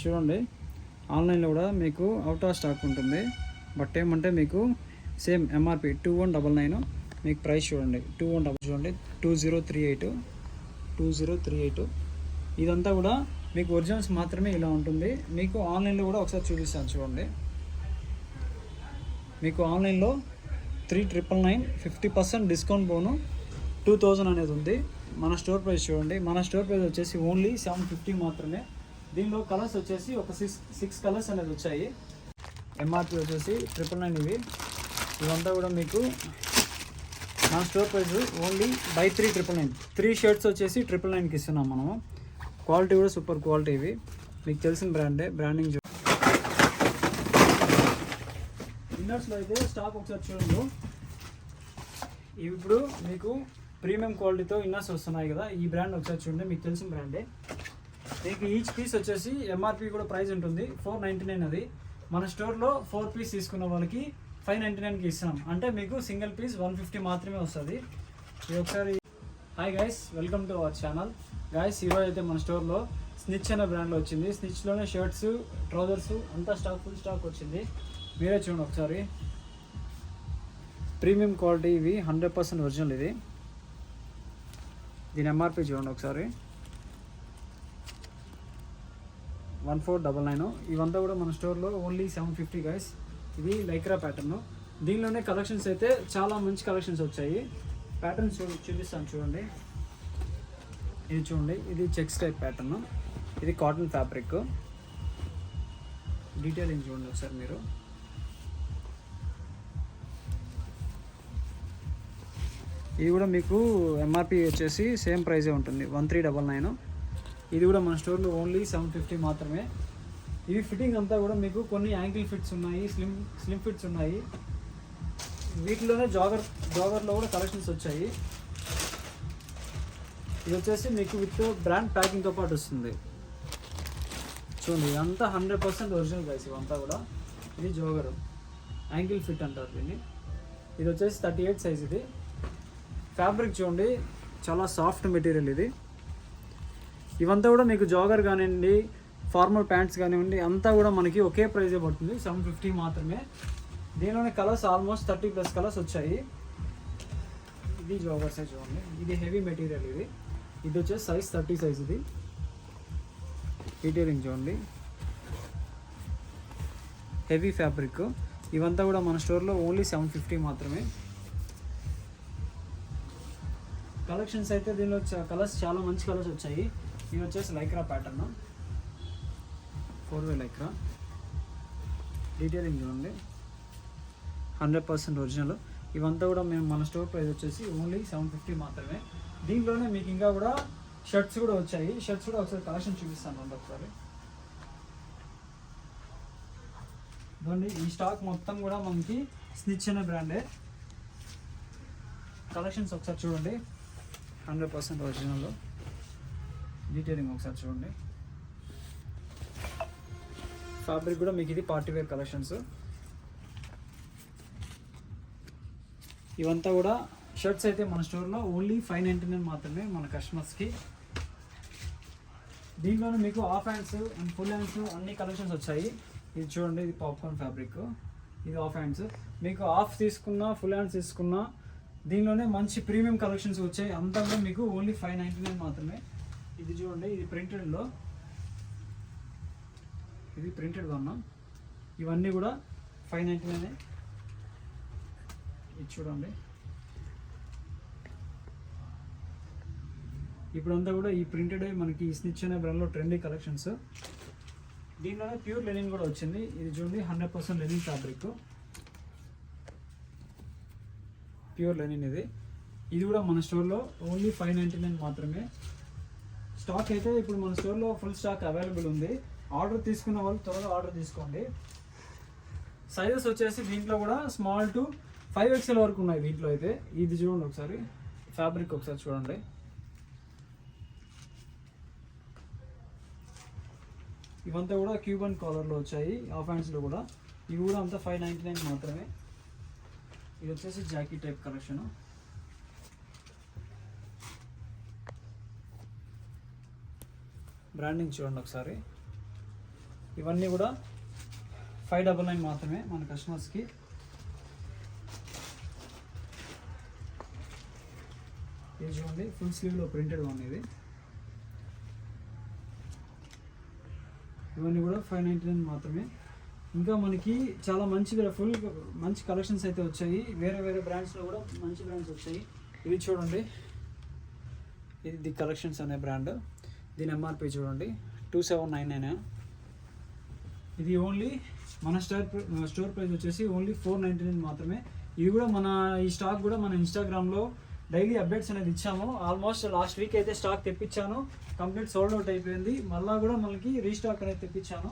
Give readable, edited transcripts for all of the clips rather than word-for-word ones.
చూడండి, ఆన్లైన్లో కూడా మీకు అవుట్ ఆఫ్ స్టాక్ ఉంటుంది. బట్ ఏమంటే మీకు సేమ్ ఎంఆర్పి 2199 మీకు ప్రైస్ చూడండి 21 చూడండి 2038 ఇదంతా కూడా మీకు ఒరిజినల్స్ మాత్రమే ఇలా ఉంటుంది. మీకు ఆన్లైన్లో కూడా ఒకసారి చూపిస్తాను చూడండి. మీకు ఆన్లైన్లో 3999 50% డిస్కౌంట్ పోను 2000 అనేది ఉంది. మన స్టోర్ ప్రైస్ చూడండి, మన స్టోర్ ప్రైస్ వచ్చేసి ఓన్లీ 750 మాత్రమే. దీనిలో కలర్స్ వచ్చేసి ఒక సిక్స్ కలర్స్ అనేది వచ్చాయి. ఎంఆర్పి వచ్చేసి 999 ఇవంతా కూడా మీకు మన store price only by 3 3 shirts వచ్చేసి 999కి ఇస్తున్నాం మనము. క్వాలిటీ కూడా సూపర్ క్వాలిటీ, ఇవి మీకు తెలిసిన బ్రాండింగ్. ఇన్నర్స్లో అయితే స్టాక్ ఒకసారి చూడండి. ఇవి ఇప్పుడు మీకు ప్రీమియం క్వాలిటీతో ఇన్నర్స్ వస్తున్నాయి కదా, ఈ బ్రాండ్ ఒకసారి చూడండి, మీకు తెలిసిన బ్రాండే. మీకు ఈచ్ పీస్ వచ్చేసి ఎంఆర్పి కూడా ప్రైస్ ఉంటుంది 499. అది మన స్టోర్లో 4 పీస్ తీసుకున్న వాళ్ళకి 599కి ఇస్తాం. అంటే మీకు సింగిల్ పీస్ 150 మాత్రమే వస్తుంది. ఇది ఒకసారి. Hi guys, welcome to our channel. Guys, ఈరోజు అయితే మన స్టోర్లో స్నిచ్ అనే బ్రాండ్లో వచ్చింది. స్నిచ్లోనే షర్ట్స్, ట్రౌజర్స్ అంతా ఫుల్ స్టాక్ వచ్చింది. మీరే చూడండి ఒకసారి. ప్రీమియం క్వాలిటీ, ఇవి 100% ఒరిజినల్. ఇది దీని ఎంఆర్పి చూడండి ఒకసారి 1499. ఇవంతా కూడా మన స్టోర్లో ఓన్లీ 750 గైస్. ఇది లైక్రా ప్యాటర్న్. దీనిలోనే కలెక్షన్స్ అయితే చాలా మంచి కలెక్షన్స్ వచ్చాయి. ప్యాటర్న్స్ చూపిస్తాను చూడండి. ఇది చూడండి, ఇది చెక్స్ టైప్ ప్యాటర్న్, ఇది కాటన్ ఫ్యాబ్రిక్. డీటెయిలింగ్ చూడండి ఒకసారి మీరు. ఇది కూడా మీకు ఎంఆర్పి వచ్చేసి సేమ్ ప్రైజే ఉంటుంది 1399. ఇది కూడా మన స్టోర్లో ఓన్లీ 750 మాత్రమే. ఇవి ఫిట్టింగ్ అంతా కూడా మీకు కొన్ని యాంకిల్ ఫిట్స్ ఉన్నాయి, స్లిమ్ ఫిట్స్ ఉన్నాయి. వీటిలోనే జాగర్లో కూడా కలెక్షన్స్ వచ్చాయి. ఇది వచ్చేసి మీకు విత్ బ్రాండ్ ప్యాకింగ్తో పాటు వస్తుంది. చూడండి, ఇదంతా 100% ఒరిజినల్ గైస్. ఇవంతా కూడా ఇది జాగర్ యాంకిల్ ఫిట్ అంటారు దీన్ని. ఇది వచ్చేసి 38 సైజ్. ఇది ఫ్యాబ్రిక్ చూడండి, చాలా సాఫ్ట్ మెటీరియల్ ఇది. ఇవంతా కూడా మీకు జాగర్ కానివ్వండి, ఫార్మల్ ప్యాంట్స్ కానివ్వండి, అంతా కూడా మనకి ఒకే ప్రైజే పడుతుంది 750 మాత్రమే. దీనిలోనే కలర్స్ ఆల్మోస్ట్ 30+ కలర్స్ వచ్చాయి. ఇది జాగర్ సైజ్ చూడండి, ఇది హెవీ మెటీరియల్. ఇది వచ్చేసి సైజ్ 30 సైజ్. ఇది డీటెయిలింగ్ చూడండి, హెవీ ఫ్యాబ్రిక్. ఇవంతా కూడా మన స్టోర్లో ఓన్లీ 750 మాత్రమే. కలెక్షన్స్ అయితే దీనిలో కలర్స్ చాలా మంచి కలర్స్ వచ్చాయి. ఇవి వచ్చేసి Lycra pattern, 4-way Lycra. Detailing చూడండి, 100% ఒరిజినల్. ఇవంతా కూడా మేము మన స్టోర్ ప్రైస్ వచ్చేసి ఓన్లీ 750 మాత్రమే. దీంట్లోనే మీకు ఇంకా కూడా షర్ట్స్ కూడా వచ్చాయి. షర్ట్స్ కూడా ఒకసారి కలెక్షన్ చూపిస్తాను అండి ఒకసారి. చూడండి, ఈ స్టాక్ మొత్తం కూడా మనకి స్నిచ్ అనే బ్రాండే. కలెక్షన్స్ ఒకసారి చూడండి, 100% ఒరిజినల్. డీటెయిలింగ్ ఒకసారి చూడండి. ఫ్యాబ్రిక్ కూడా మీకు ఇది పార్టీవేర్ కలెక్షన్స్. ఇవంతా కూడా షర్ట్స్ అయితే మన స్టోర్లో ఓన్లీ 599 మాత్రమే మన కస్టమర్స్కి. దీంట్లోనే మీకు half hands and full hands అన్ని కలెక్షన్స్ వచ్చాయి. ఇది చూడండి, ఇది పాప్కార్న్ ఫ్యాబ్రిక్, ఇది హాఫ్ హ్యాండ్స్. మీకు హాఫ్ తీసుకున్నా, ఫుల్ హ్యాండ్స్ తీసుకున్నా దీనిలోనే మంచి ప్రీమియం కలెక్షన్స్ వచ్చాయి. అంతా కూడా మీకు ఓన్లీ 599 మాత్రమే. ఇది చూడండి, ఇది ప్రింటెడ్లో, ఇది ప్రింటెడ్ కొన్నాం. ఇవన్నీ కూడా 599. ఇది చూడండి, ఇప్పుడంతా కూడా ఈ ప్రింటెడ్ మనకి స్నిచ్ అనే బ్రాండ్లో ట్రెండీ కలెక్షన్స్. దీనిలోనే ప్యూర్ లెనిన్ కూడా వచ్చింది. ఇది చూడండి, 100% లెనిన్ ఫ్యాబ్రిక్, ప్యూర్ లెనిన్. ఇది కూడా మన స్టోర్లో ఓన్లీ 599 మాత్రమే. స్టాక్ అయితే ఇప్పుడు మన స్టోర్లో ఫుల్ స్టాక్ అవైలబుల్ ఉంది. ఆర్డర్ తీసుకున్న వాళ్ళు త్వరగా ఆర్డర్ తీసుకోండి. సైజెస్ వచ్చేసి దీంట్లో కూడా స్మాల్ టు 5XL వరకు ఉన్నాయి దీంట్లో అయితే. ఇది చూడండి ఒకసారి, ఫ్యాబ్రిక్ ఒకసారి చూడండి. ఇవంతా కూడా క్యూబన్ కాలర్లో వచ్చాయి, హాఫ్ హ్యాండ్స్లో కూడా. ఇవి కూడా అంతా 599 మాత్రమే. ఇది వచ్చేసి జాకీ టైప్ కలెక్షన్. బ్రాండింగ్ చూడండి ఒకసారి. ఇవన్నీ కూడా 599 మాత్రమే మన కస్టమర్స్కి. ఇది చూడండి ఫుల్ స్లీవ్లో ప్రింటెడ్ ఉంది. ఇవన్నీ కూడా 599 మాత్రమే. ఇంకా మనకి చాలా మంచి కలెక్షన్స్ అయితే వచ్చాయి. వేరే వేరే బ్రాండ్స్లో కూడా మంచి బ్రాండ్స్ వచ్చాయి. ఇది చూడండి, ఇది ది కలెక్షన్స్ అనే బ్రాండ్. దీని ఎంఆర్పి చూడండి 2799. ఇది ఓన్లీ మన స్టోర్ ప్రైస్ వచ్చేసి ఓన్లీ 499 మాత్రమే. ఇది కూడా ఈ స్టాక్ కూడా మన ఇన్స్టాగ్రామ్లో డైలీ అప్డేట్స్ అనేది ఇచ్చాము. ఆల్మోస్ట్ లాస్ట్ వీక్ అయితే స్టాక్ తెప్పించాను, కంప్లీట్ సోల్డ్ అవుట్ అయిపోయింది. మళ్ళీ కూడా మనకి రీస్టాక్ అనేది తెప్పించాను.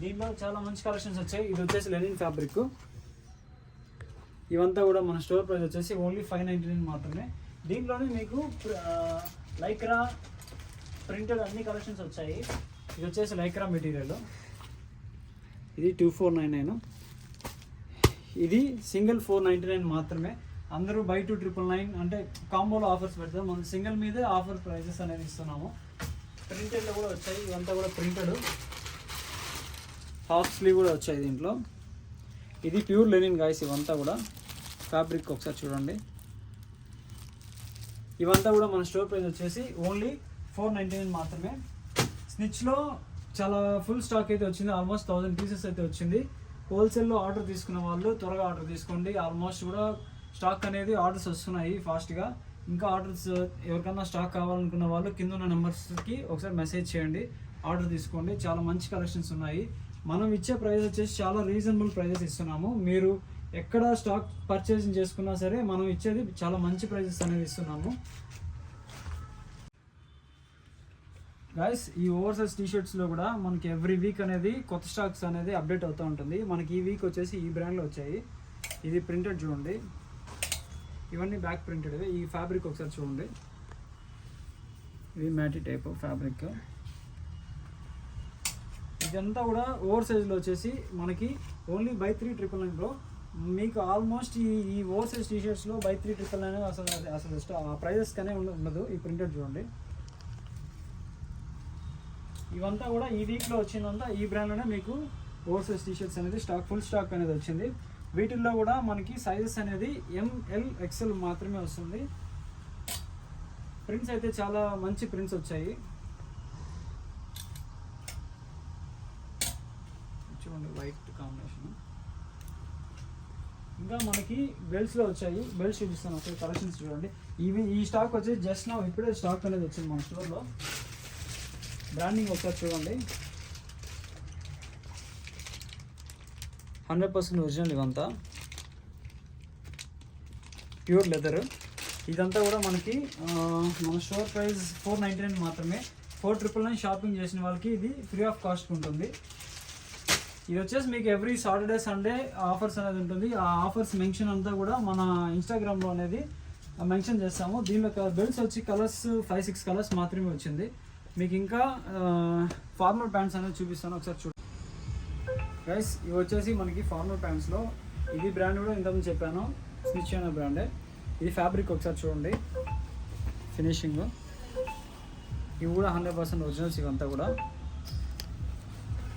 దీంట్లో చాలా మంచి కలెక్షన్స్ వచ్చాయి. ఇది వచ్చేసి లెనిన్ ఫ్యాబ్రిక్. ఇవంతా కూడా మన స్టోర్ ప్రైస్ వచ్చేసి ఓన్లీ 599 మాత్రమే. దీంట్లోనే మీకు లైక్రా ప్రింటెడ్ అన్ని కలెక్షన్స్ వచ్చాయి. ఇది వచ్చేసి లైక్రా మెటీరియల్. ఇది 2499. ఇది సింగిల్ 499 మాత్రమే. అందరూ బై 2 999 అంటే కాంబోలో ఆఫర్స్ పెడతాం. మనం సింగిల్ మీదే ఆఫర్ ప్రైజెస్ అనేది ఇస్తున్నాము. ప్రింటెడ్లో కూడా వచ్చాయి. ఇవంతా కూడా ప్రింటెడ్, హాఫ్ స్లీవ్ కూడా వచ్చాయి దీంట్లో. ఇది ప్యూర్ లెనిన్ గాయస్. ఇవంతా కూడా ఫ్యాబ్రిక్ ఒకసారి చూడండి. ఇవంతా కూడా మన స్టోర్ ప్రైస్ వచ్చేసి ఓన్లీ 499 మాత్రమే. స్నిచ్లో చాలా ఫుల్ స్టాక్ అయితే వచ్చింది. ఆల్మోస్ట్ 1000 పీసెస్ అయితే వచ్చింది. హోల్సేల్లో ఆర్డర్ తీసుకున్న వాళ్ళు త్వరగా ఆర్డర్ తీసుకోండి. ఆల్మోస్ట్ కూడా స్టాక్ అనేది ఆర్డర్స్ వస్తున్నాయి ఫాస్ట్గా. ఇంకా ఆర్డర్స్ ఎవరికన్నా స్టాక్ కావాలనుకున్న వాళ్ళు కింద ఉన్న నెంబర్స్కి ఒకసారి మెసేజ్ చేయండి, ఆర్డర్ తీసుకోండి. చాలా మంచి కలెక్షన్స్ ఉన్నాయి. మనం ఇచ్చే ప్రైస్ వచ్చేసి చాలా రీజనబుల్ ప్రైజెస్ ఇస్తున్నాము. మీరు ఎక్కడ స్టాక్ పర్చేసింగ్ చేసుకున్నా సరే మనం ఇచ్చేది చాలా మంచి ప్రైజెస్ అనేది ఇస్తున్నాము. గైస్, ఈ ఓవర్సైజ్ టీషర్ట్స్లో కూడా మనకి ఎవ్రీ వీక్ అనేది కొత్త స్టాక్స్ అనేది అప్డేట్ అవుతూ ఉంటుంది. మనకి ఈ వీక్ వచ్చేసి ఈ బ్రాండ్లో వచ్చాయి. ఇది ప్రింటెడ్ చూడండి, ఇవన్నీ బ్యాక్ ప్రింటెడ్. ఈ ఫ్యాబ్రిక్ ఒకసారి చూడండి, ఇది మ్యాటీ టైప్ ఫ్యాబ్రిక్. ఇదంతా కూడా ఓవర్ సైజ్లో వచ్చేసి మనకి ఓన్లీ బై 3 999 బ్రో. మీకు ఆల్మోస్ట్ ఈ ఓవర్ సైజ్ టీషర్ట్స్లో బై 3 999 అసలు ఆ ప్రైజెస్ కానీ ఉండదు. ఈ ప్రింటెడ్ చూడండి. ఇవంతా కూడా ఈ వీక్లో వచ్చిందంతా ఈ బ్రాండ్లోనే మీకు ఓవర్ సైజ్ టీషర్ట్స్ అనేది ఫుల్ స్టాక్ అనేది వచ్చింది. వీటిల్లో కూడా మనకి సైజెస్ అనేది ML XL మాత్రమే వస్తుంది. ప్రింట్స్ అయితే చాలా మంచి ప్రింట్స్ వచ్చాయి. చూడండి వైట్ కాంబినేషన్. ఇంకా మనకి బెల్ట్స్లో వచ్చాయి. బెల్ట్స్ చూపిస్తాను ఒకసారి, కలెక్షన్స్ చూడండి. ఈ స్టాక్ వచ్చి జస్ట్ నా ఇప్పుడే స్టాక్ అనేది వచ్చింది మన స్టోర్లో. బ్రాండింగ్ ఒకసారి చూడండి, 100% ఒరిజినల్. ఇవంతా ప్యూర్ లెదర్. ఇదంతా కూడా మనకి మన స్టోర్ ప్రైస్ 499 మాత్రమే. 499 షాపింగ్ చేసిన వాళ్ళకి ఇది ఫ్రీ ఆఫ్ కాస్ట్ ఉంటుంది. ఇది వచ్చేసి మీకు ఎవ్రీ సాటర్డే సండే ఆఫర్స్ అనేది ఉంటుంది. ఆ ఆఫర్స్ మెన్షన్ అంతా కూడా మన ఇన్స్టాగ్రామ్లో అనేది మెన్షన్ చేస్తాము. దీనిలో బెల్ట్స్ వచ్చి కలర్స్ 5-6 కలర్స్ మాత్రమే వచ్చింది. మీకు ఇంకా ఫార్మల్ ప్యాంట్స్ అనేది చూపిస్తాను, ఒకసారి చూడండి గైస్. ఇవి వచ్చేసి మనకి ఫార్మల్ ప్యాంట్స్లో ఇది బ్రాండ్ కూడా ఇంతకుముందు చెప్పాను, స్నిచ్ అనే బ్రాండే. ఇది ఫ్యాబ్రిక్ ఒకసారి చూడండి, ఫినిషింగ్. ఇవి కూడా 100% ఒరిజినల్స్. ఇవంతా కూడా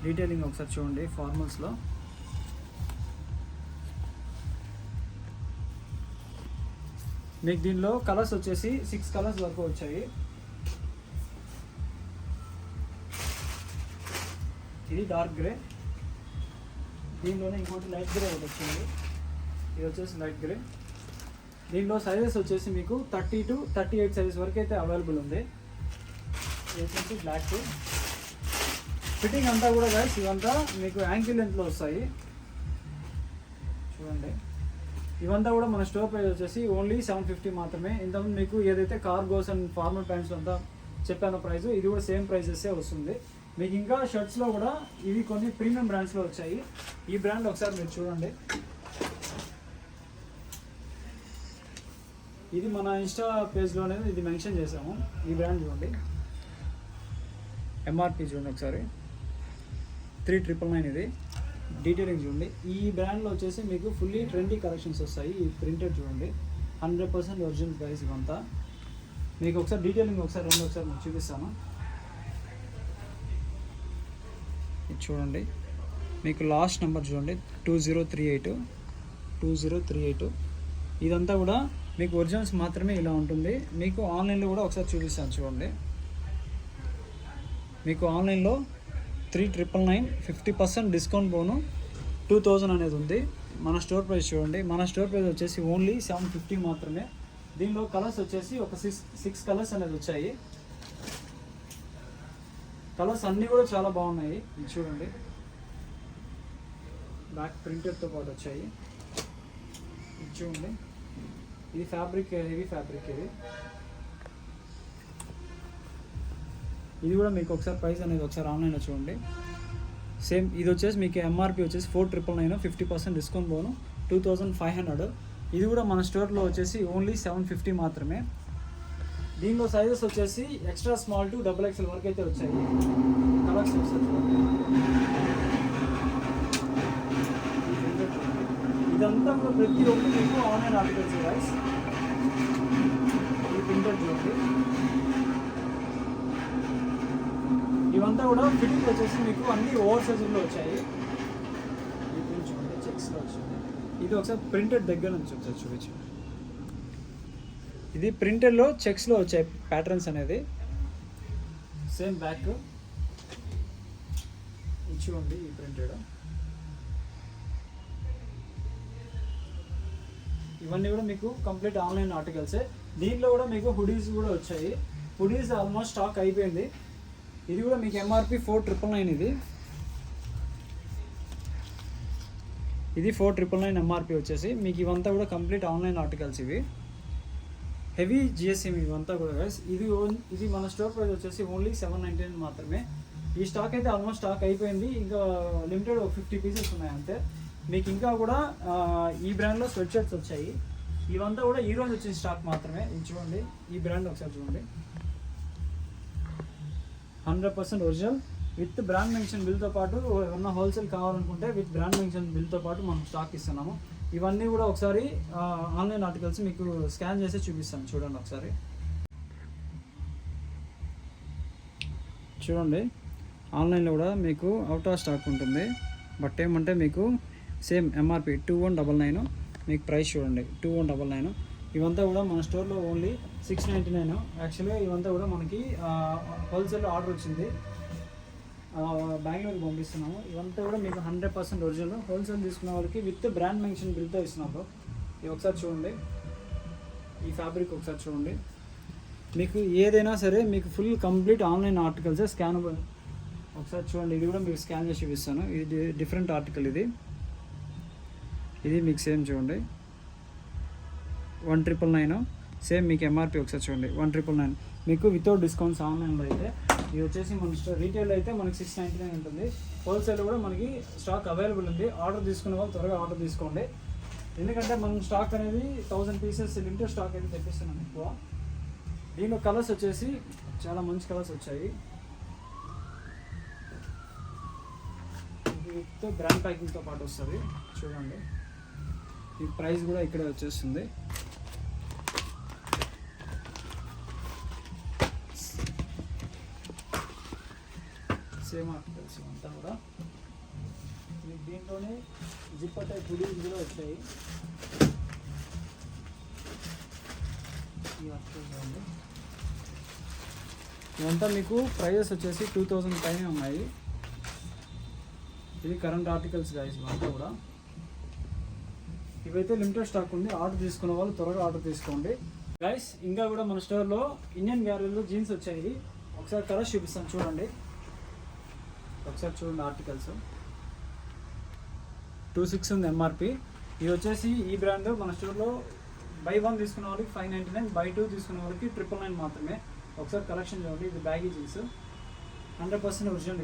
డీటెయిలింగ్ ఒకసారి చూడండి. ఫార్మల్స్లో మీకు దీనిలో కలర్స్ వచ్చేసి 6 కలర్స్ వరకు వచ్చాయి. ఇది డార్క్ గ్రే, దీనిలోనే ఇంకోటి లైట్ గ్రే ఒకటి వచ్చింది. ఇది వచ్చేసి లైట్ గ్రే. దీనిలో సైజెస్ వచ్చేసి మీకు 30 to 38 సైజెస్ వరకు అయితే అవైలబుల్ ఉంది. ఇది వచ్చేసి బ్లాక్. ఫిట్టింగ్ అంతా కూడా గైస్ ఇవంతా మీకు యాంకిల్ లెంత్లో వస్తాయి చూడండి. ఇవంతా కూడా మన స్టోర్ ప్రైస్ వచ్చేసి ఓన్లీ 750 మాత్రమే. ఇంతకుముందు మీకు ఏదైతే కార్గోస్ అండ్ ఫార్మల్ ప్యాంట్స్ అంతా చెప్పాను ప్రైస్, ఇది కూడా సేమ్ ప్రైజెసే వస్తుంది. మీకు ఇంకా షర్ట్స్లో కూడా ఇవి కొన్ని ప్రీమియం బ్రాండ్స్లో వచ్చాయి. ఈ బ్రాండ్ ఒకసారి మీరు చూడండి. ఇది మన ఇన్స్టా పేజ్లోనే ఇది మెన్షన్ చేసాము. ఈ బ్రాండ్ చూడండి, ఎంఆర్పి చూడండి ఒకసారి 3999. ఇది డీటెయిలింగ్ చూడండి. ఈ బ్రాండ్లో వచ్చేసి మీకు ఫుల్లీ ట్రెండీ కలెక్షన్స్ వస్తాయి. ఈ ప్రింటెడ్ చూడండి, 100% ఒరిజినల్ ప్రైస్. ఇవంతా మీకు ఒకసారి డీటెయిలింగ్ ఒకసారి మీకు చూపిస్తాను. ఇది చూడండి, మీకు లాస్ట్ నెంబర్ చూడండి 2038. ఇదంతా కూడా మీకు ఒరిజినల్స్ మాత్రమే ఇలా ఉంటుంది. మీకు ఆన్లైన్లో కూడా ఒకసారి చూపిస్తాను చూడండి. మీకు ఆన్లైన్లో 3,999 50% డిస్కౌంట్ పోను 2,000 అనేది ఉంది. మన స్టోర్ ప్రైస్ చూడండి, మన స్టోర్ ప్రైస్ వచ్చేసి ఓన్లీ 750 మాత్రమే. దీనిలో కలర్స్ వచ్చేసి ఒక 6 కలర్స్ అనేది వచ్చాయి. కలర్స్ అన్నీ కూడా చాలా బాగున్నాయి. ఇది చూడండి, బ్యాక్ ప్రింటెడ్తో పాటు వచ్చాయి. ఇది చూడండి, ఇది ఫ్యాబ్రిక్, హెవీ ఫ్యాబ్రిక్. ఇది కూడా మీకు ఒకసారి ప్రైస్ అనేది ఒకసారి ఆన్లైన్లో చూడండి. సేమ్ ఇది వచ్చేసి మీకు ఎంఆర్పి వచ్చేసి 4,999 50% డిస్కౌంట్ పోను 2,500. ఇది కూడా మన స్టోర్లో వచ్చేసి ఓన్లీ 750 మాత్రమే. దీనిలో సైజెస్ వచ్చేసి ఎక్స్ట్రా స్మాల్ టు XXL వరకు అయితే వచ్చాయి. కలర్స్ వస్తాయి. ఇదంతా కూడా ప్రతి ఒక్కటి మీకు ఆన్లైన్ ఆర్టికల్స్ గైస్. ఈ ప్రింటెడ్ చూడండి, ఇవంతా కూడా ఫిట్టింగ్ వచ్చేసి మీకు అన్ని ఓవర్ సైజుల్లో వచ్చాయి. ఈ ప్రింట్ చూడండి, చెక్స్లో వచ్చింది. ఇది ఒకసారి ప్రింటెడ్ దగ్గర నుంచి వచ్చాయి చూపించు. ఇది ప్రింటెడ్లో చెక్స్లో వచ్చాయి ప్యాటర్న్స్ అనేది. సేమ్ బ్యాక్ ఇచ్చుకోండి. ఈ ప్రింటెడ్ ఇవన్నీ కూడా మీకు కంప్లీట్ ఆన్లైన్ ఆర్టికల్సే. దీంట్లో కూడా మీకు హుడీస్ కూడా వచ్చాయి. హుడీస్ ఆల్మోస్ట్ స్టాక్ అయిపోయింది. ఇది కూడా మీకు ఎంఆర్పి 4,999. ఇది 4,999 ఎంఆర్పి వచ్చేసి. మీకు ఇవంతా కూడా కంప్లీట్ ఆన్లైన్ ఆర్టికల్స్. ఇవి హెవీ జిఎస్ఎం ఇవంతా కూడా గైస్. ఇది మన స్టోర్ ప్రైస్ వచ్చేసి ఓన్లీ 799 మాత్రమే. ఈ స్టాక్ అయితే ఆల్మోస్ట్ స్టాక్ అయిపోయింది. ఇంకా లిమిటెడ్ 50 పీసెస్ ఉన్నాయి అంతే. మీకు ఇంకా కూడా ఈ బ్రాండ్లో స్వెట్ షర్ట్స్ వచ్చాయి. ఇవంతా కూడా ఈ రోజు వచ్చిన స్టాక్ మాత్రమే. ఇది చూడండి, ఈ బ్రాండ్ ఒకసారి చూడండి. 100% ఒరిజినల్ విత్ బ్రాండ్ మెన్షన్ బిల్తో పాటు. ఏమన్నా హోల్సేల్ కావాలనుకుంటే విత్ బ్రాండ్ మెన్షన్ బిల్తో పాటు మనం స్టాక్ ఇస్తున్నాము. ఇవన్నీ కూడా ఒకసారి ఆన్లైన్ ఆర్టికల్స్ మీకు స్కాన్ చేసి చూపిస్తాను చూడండి ఒకసారి. చూడండి, ఆన్లైన్లో కూడా మీకు అవుట్ ఆఫ్ స్టాక్ ఉంటుంది. బట్ ఏమంటే మీకు సేమ్ ఎంఆర్పి 2,199. మీకు ప్రైస్ చూడండి 2,199. ఇవంతా కూడా మన స్టోర్లో ఓన్లీ 699. యాక్చువల్గా ఇవంతా కూడా మనకి హోల్సేల్లో ఆర్డర్ వచ్చింది, బెంగళూరుకి పంపిస్తున్నాము. ఇవంతా కూడా మీకు 100% ఒరిజినల్. హోల్సేల్ తీసుకున్న వాళ్ళకి విత్ బ్రాండ్ మెన్షన్ బిల్తో ఇస్తున్నాము. ఇది ఒకసారి చూడండి, ఈ ఫ్యాబ్రిక్ ఒకసారి చూడండి. మీకు ఏదైనా సరే మీకు ఫుల్ కంప్లీట్ ఆన్లైన్ ఆర్టికల్సే. స్కాన్ ఒకసారి చూడండి, ఇది కూడా మీకు స్కాన్ చేసి చూపిస్తాను. ఇది డిఫరెంట్ ఆర్టికల్. ఇది మీకు సేమ్ చూడండి 1,999. సేమ్ మీకు ఎంఆర్పి ఒకసారి చూడండి 1,999. మీకు వితౌట్ డిస్కౌంట్స్ ఆన్లైన్లో అయితే. ఇది వచ్చేసి మన రీటైల్ అయితే మనకి 699 ఉంటుంది. హోల్సేల్ కూడా మనకి స్టాక్ అవైలబుల్ ఉంది. ఆర్డర్ తీసుకునే వాళ్ళు త్వరగా ఆర్డర్ తీసుకోండి. ఎందుకంటే మనం స్టాక్ అనేది 1000 పీసెస్ లిమిటెడ్ స్టాక్ అయితే తెప్పిస్తున్నాం ఎక్కువ. దీనిలో కలర్స్ వచ్చేసి చాలా మంచి కలర్స్ వచ్చాయి. విత్ బ్రాండ్ ప్యాకింగ్తో పాటు వస్తుంది చూడండి. ఈ ప్రైస్ కూడా ఇక్కడే వచ్చేస్తుంది. సేమ్ ఆర్టికల్స్ అంతా కూడా. మీకు దీంట్లోనే జిప్పర్ టైప్ హుడీస్ కూడా వచ్చాయి. ఈ ఆర్టికల్స్ ఉంది. ఇవంతా మీకు ప్రైజెస్ వచ్చేసి 2,000 పైన ఉన్నాయి. ఇది కరెంట్ ఆర్టికల్స్ గైస్. ఇవంతా కూడా ఇవైతే లిమిటెడ్ స్టాక్ ఉంది. ఆర్డర్ తీసుకున్న వాళ్ళు త్వరగా ఆర్డర్ తీసుకోండి గైస్. ఇంకా కూడా మన స్టోర్లో ఇండియన్ గ్యాలరీలో జీన్స్ వచ్చాయి. ఒకసారి కలర్స్ చూపిస్తాను చూడండి. ఒకసారి చూడండి ఆర్టికల్స్. 26 ఉంది ఎంఆర్పి. ఇది వచ్చేసి ఈ బ్రాండ్ మన స్టోర్లో బై 1 తీసుకున్న వాళ్ళకి 599, బై 2 తీసుకున్న వాళ్ళకి 999 మాత్రమే. ఒకసారి కలెక్షన్ చూడండి. ఇది బ్యాగీ జీన్స్ 100% ఒరిజినల్.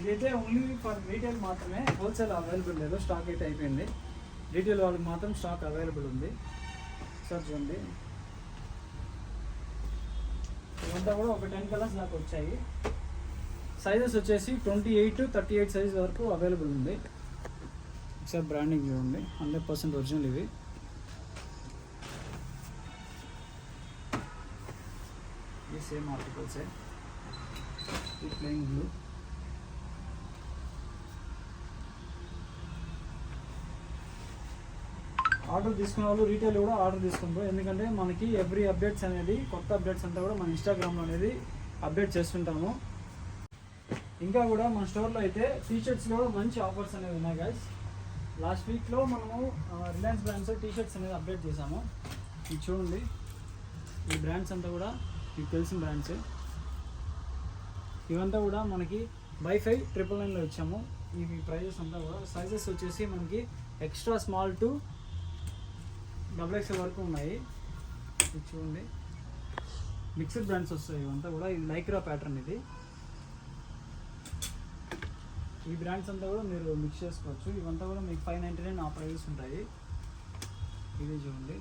ఇదైతే ఓన్లీ ఫర్ రీటైల్ మాత్రమే. హోల్సేల్ అవైలబుల్ లేదు, స్టాక్ అయితే అయిపోయింది. రీటైల్ వాళ్ళకి మాత్రం స్టాక్ అవైలబుల్ ఉంది. సార్ చూడండి, ఇవంతా కూడా ఒక 10 కలర్స్ దాకా వచ్చాయి. సైజెస్ వచ్చేసి 28, 38 సైజ్ వరకు అవైలబుల్ ఉంది. ఒకసారి బ్రాండింగ్ చూడండి, 100% ఒరిజినల్. ఇవి సేమ్ ఆర్టికల్సే. ఈ ప్లెయిన్ బ్లూ. ఆర్డర్ తీసుకునే వాళ్ళు రీటైల్ కూడా ఆర్డర్ తీసుకుంటారు, ఎందుకంటే మనకి ఎవ్రీ అప్డేట్స్ అనేది కొత్త అప్డేట్స్ అంతా కూడా మన ఇన్స్టాగ్రామ్లో అనేది అప్డేట్ చేస్తుంటాము. ఇంకా కూడా మన స్టోర్లో అయితే టీషర్ట్స్లో కూడా మంచి ఆఫర్స్ అనేవి ఉన్నాయి గైస్. లాస్ట్ వీక్లో మనము రిలయన్స్ బ్రాండ్స్ టీషర్ట్స్ అనేది అప్డేట్ చేసాము. ఇది చూడండి, ఈ బ్రాండ్స్ అంతా కూడా మీకు తెలిసిన బ్రాండ్స్. ఇవంతా కూడా మనకి బై5 999లో ఇచ్చాము. ఇవి ప్రైజెస్ అంతా కూడా సైజెస్ వచ్చేసి మనకి ఎక్స్ట్రా స్మాల్ టు XXL వరకు ఉన్నాయి. ఇది చూడండి, మిక్స్డ్ బ్రాండ్స్ వస్తాయి ఇవంతా కూడా. ఇది లైక్రా ప్యాటర్న్. ఇది ఈ బ్రాండ్స్ అంతా కూడా మీరు మిక్స్ చేసుకోవచ్చు. ఇవంతా కూడా మీకు 599 ఆ ప్రైజెస్ ఉంటాయి. ఇది చూడండి,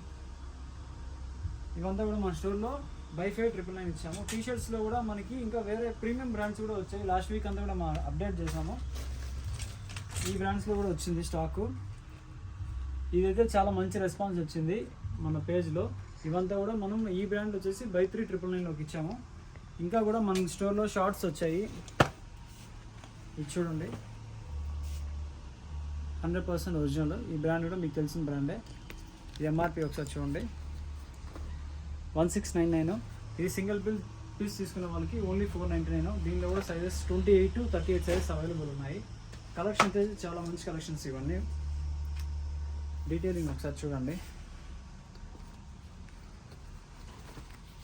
ఇవంతా కూడా మన స్టోర్లో బై5 999 ఇచ్చాము. టీషర్ట్స్లో కూడా మనకి ఇంకా వేరే ప్రీమియం బ్రాండ్స్ కూడా వచ్చాయి. లాస్ట్ వీక్ అంతా కూడా మనం అప్డేట్ చేసాము. ఈ బ్రాండ్స్లో కూడా వచ్చింది స్టాకు. ఇదైతే చాలా మంచి రెస్పాన్స్ వచ్చింది మన పేజ్లో. ఇవంతా కూడా మనం ఈ బ్రాండ్ వచ్చేసి బై3 999లోకి ఇచ్చాము. ఇంకా కూడా మన స్టోర్లో షార్ట్స్ వచ్చాయి. ఇది చూడండి, 100% ఒరిజినల్. ఈ బ్రాండ్ కూడా మీకు తెలిసిన బ్రాండే. ఇది ఎంఆర్పి ఒకసారి చూడండి, 1699. ఇది సింగిల్ పీస్ తీసుకునే వాళ్ళకి ఓన్లీ 499. దీనిలో కూడా సైజెస్ 28 to 38 సైజెస్ అవైలబుల్ ఉన్నాయి. కలెక్షన్స్ అయితే చాలా మంచి కలెక్షన్స్ ఇవన్నీ. డీటెయిలింగ్ ఒకసారి చూడండి,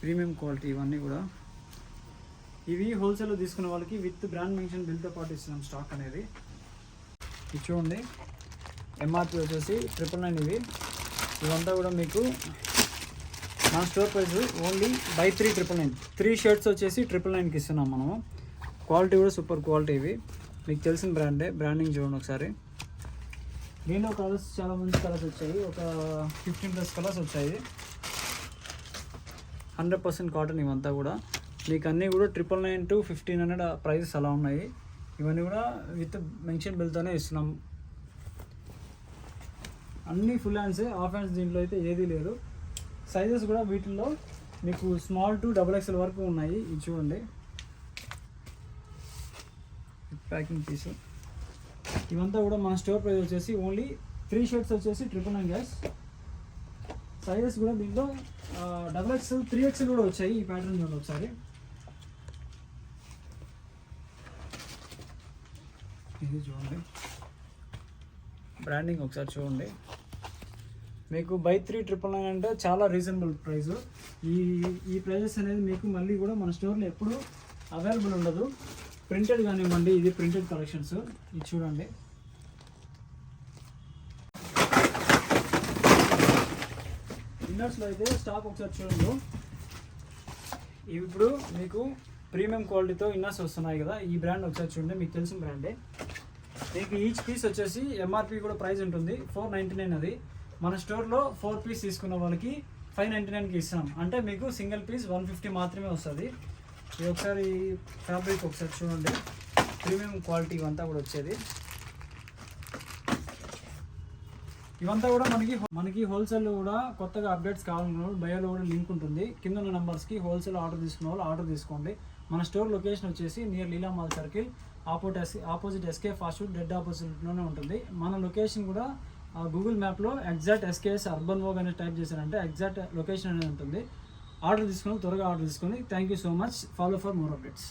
ప్రీమియం క్వాలిటీ ఇవన్నీ కూడా. ఇవి హోల్సేల్లో తీసుకునే వాళ్ళకి విత్ బ్రాండ్ మెన్షన్ బిల్తో పాటు ఇస్తున్నాం స్టాక్ అనేది. ఇది చూడండి, ఎంఆర్పి వచ్చేసి 999. ఇవంతా కూడా మీకు మన స్టోర్ ప్రైస్ ఓన్లీ బై3 999. 3 షర్ట్స్ వచ్చేసి 999కి ఇస్తున్నాం మనము. క్వాలిటీ కూడా సూపర్ క్వాలిటీ. ఇవి మీకు తెలిసిన బ్రాండే. బ్రాండింగ్ చూడండి ఒకసారి. దీనిలో కలర్స్ చాలా మంచి కలర్స్ వచ్చాయి. ఒక 15+ కలర్స్ వచ్చాయి. 100% కాటన్ ఇవంతా కూడా. మీకు అన్నీ కూడా 999 to 1500 ప్రైజెస్ అలా ఉన్నాయి. ఇవన్నీ కూడా విత్ మెన్షన్ బిల్తోనే ఇస్తున్నాం. అన్నీ ఫుల్ హ్యాండ్సే, హాఫ్ హ్యాండ్స్ దీంట్లో అయితే ఏదీ లేదు. సైజెస్ కూడా వీటిల్లో మీకు స్మాల్ టు XXL వరకు ఉన్నాయి. ఇది చూడండి, ప్యాకింగ్ పీస్. ఇవంతా కూడా మన స్టోర్ ప్రైస్ వచ్చేసి ఓన్లీ 3 షర్ట్స్ వచ్చేసి 999 గ్యాస్. సైజెస్ కూడా దీంట్లో XXL 3XL కూడా వచ్చాయి. ఈ ప్యాటర్న్ చూడండి ఒకసారి. ఇది చూడండి, బ్రాండింగ్ ఒకసారి చూడండి. మీకు బై3 999 అంటే చాలా రీజనబుల్ ప్రైస్. ఈ ప్రైజెస్ అనేది మీకు మళ్ళీ కూడా మన స్టోర్లో ఎప్పుడు అవైలబుల్ ఉండదు. ప్రింటెడ్ కానివ్వండి, ఇది ప్రింటెడ్ కలెక్షన్స్. ఇది చూడండి, ఇన్నర్స్లో అయితే స్టాక్ ఒకసారి చూడండి. ఇవి ఇప్పుడు మీకు ప్రీమియం క్వాలిటీతో ఇన్నర్స్ వస్తున్నాయి కదా. ఈ బ్రాండ్ ఒకసారి చూడండి, మీకు తెలిసిన బ్రాండే. మీకు ఈచ్ పీస్ వచ్చేసి ఎంఆర్పి కూడా ప్రైస్ ఉంటుంది 499. అది మన స్టోర్లో 4 పీస్ తీసుకున్న వాళ్ళకి 599కి ఇస్తాం. అంటే మీకు సింగిల్ పీస్ 150 మాత్రమే వస్తుంది. ఇది ఒకసారి ఫ్యాబ్రిక్ ఒకసారి చూడండి, ప్రీమియం క్వాలిటీ ఇవంతా కూడా వచ్చేది. ఇవంతా కూడా మనకి హోల్సేల్లో కూడా కొత్తగా అప్డేట్స్ కావాలనుకున్న బయోలో కూడా లింక్ ఉంటుంది. కింద ఉన్న నెంబర్స్కి హోల్సేల్ ఆర్డర్ తీసుకున్న వాళ్ళు ఆర్డర్ తీసుకోండి. మన స్టోర్ లొకేషన్ వచ్చేసి near Leela mall circle, opposite SK fast food డెడ్ ఆపోజిట్లోనే ఉంటుంది. మన లొకేషన్ కూడా గూగుల్ మ్యాప్లో ఎగ్జాక్ట్ ఎస్కేఎస్ అర్బన్ వోగ్ అనేది టైప్ చేశారంటే ఎగ్జాక్ట్ లొకేషన్ అనేది ఉంటుంది. ఆర్డర్ తీసుకుని త్వరగా ఆర్డర్ తీసుకొని. Thank you so much. Follow for more updates.